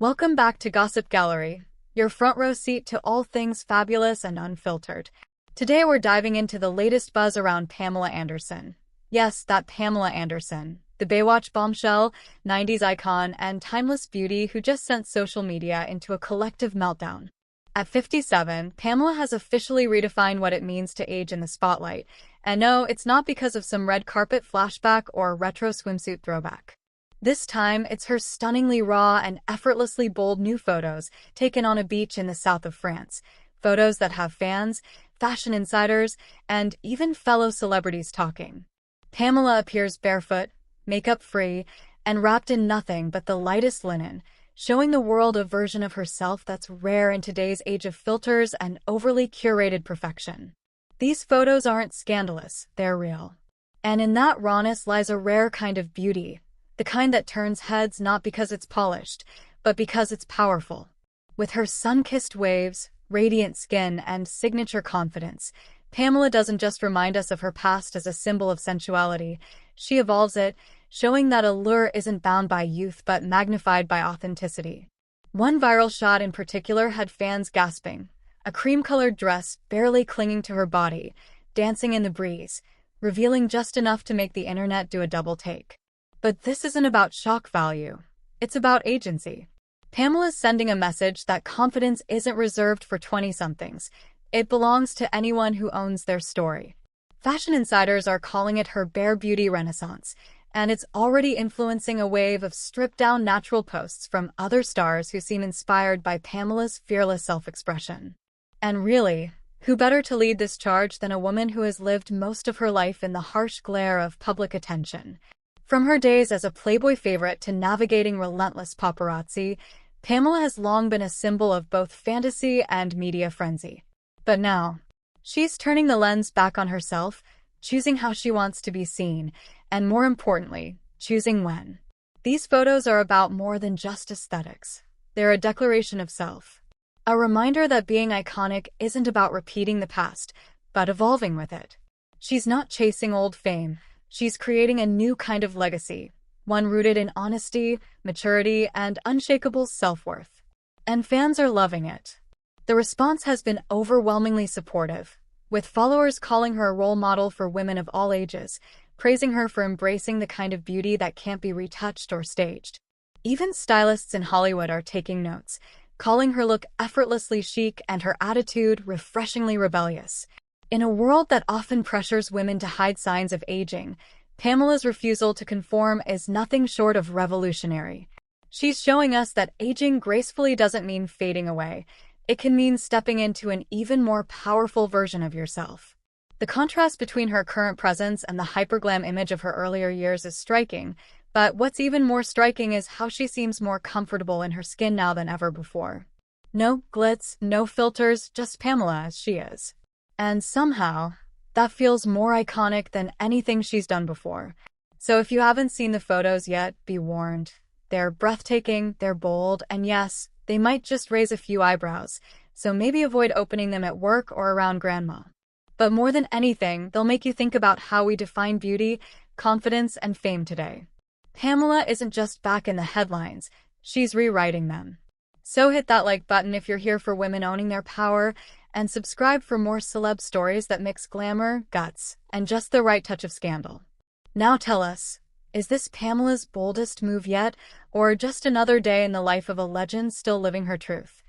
Welcome back to Gossip Gallery, your front row seat to all things fabulous and unfiltered. Today we're diving into the latest buzz around Pamela Anderson. Yes, that Pamela Anderson, the Baywatch bombshell, 90s icon, and timeless beauty who just sent social media into a collective meltdown. At 57, Pamela has officially redefined what it means to age in the spotlight. And no, it's not because of some red carpet flashback or retro swimsuit throwback. This time, it's her stunningly raw and effortlessly bold new photos taken on a beach in the south of France. Photos that have fans, fashion insiders, and even fellow celebrities talking. Pamela appears barefoot, makeup-free, and wrapped in nothing but the lightest linen, showing the world a version of herself that's rare in today's age of filters and overly curated perfection. These photos aren't scandalous, they're real. And in that rawness lies a rare kind of beauty, the kind that turns heads not because it's polished, but because it's powerful. With her sun-kissed waves, radiant skin, and signature confidence, Pamela doesn't just remind us of her past as a symbol of sensuality, she evolves it, showing that allure isn't bound by youth but magnified by authenticity. One viral shot in particular had fans gasping, a cream-colored dress barely clinging to her body, dancing in the breeze, revealing just enough to make the internet do a double take. But this isn't about shock value. It's about agency. Pamela's sending a message that confidence isn't reserved for 20-somethings. It belongs to anyone who owns their story. Fashion insiders are calling it her bare beauty renaissance, and it's already influencing a wave of stripped-down natural posts from other stars who seem inspired by Pamela's fearless self-expression. And really, who better to lead this charge than a woman who has lived most of her life in the harsh glare of public attention? From her days as a Playboy favorite to navigating relentless paparazzi, Pamela has long been a symbol of both fantasy and media frenzy. But now, she's turning the lens back on herself, choosing how she wants to be seen, and more importantly, choosing when. These photos are about more than just aesthetics. They're a declaration of self. A reminder that being iconic isn't about repeating the past, but evolving with it. She's not chasing old fame. She's creating a new kind of legacy, one rooted in honesty, maturity, and unshakable self-worth. And fans are loving it. The response has been overwhelmingly supportive, with followers calling her a role model for women of all ages, praising her for embracing the kind of beauty that can't be retouched or staged. Even stylists in Hollywood are taking notes, calling her look effortlessly chic and her attitude refreshingly rebellious. In a world that often pressures women to hide signs of aging, Pamela's refusal to conform is nothing short of revolutionary. She's showing us that aging gracefully doesn't mean fading away. It can mean stepping into an even more powerful version of yourself. The contrast between her current presence and the hyperglam image of her earlier years is striking, but what's even more striking is how she seems more comfortable in her skin now than ever before. No glitz, no filters, just Pamela as she is. And somehow, that feels more iconic than anything she's done before. So if you haven't seen the photos yet, be warned. They're breathtaking, they're bold, and yes, they might just raise a few eyebrows, so maybe avoid opening them at work or around grandma. But more than anything, they'll make you think about how we define beauty, confidence, and fame today. Pamela isn't just back in the headlines, she's rewriting them. So hit that like button if you're here for women owning their power, and subscribe for more celeb stories that mix glamour, guts, and just the right touch of scandal. Now tell us, is this Pamela's boldest move yet, or just another day in the life of a legend still living her truth?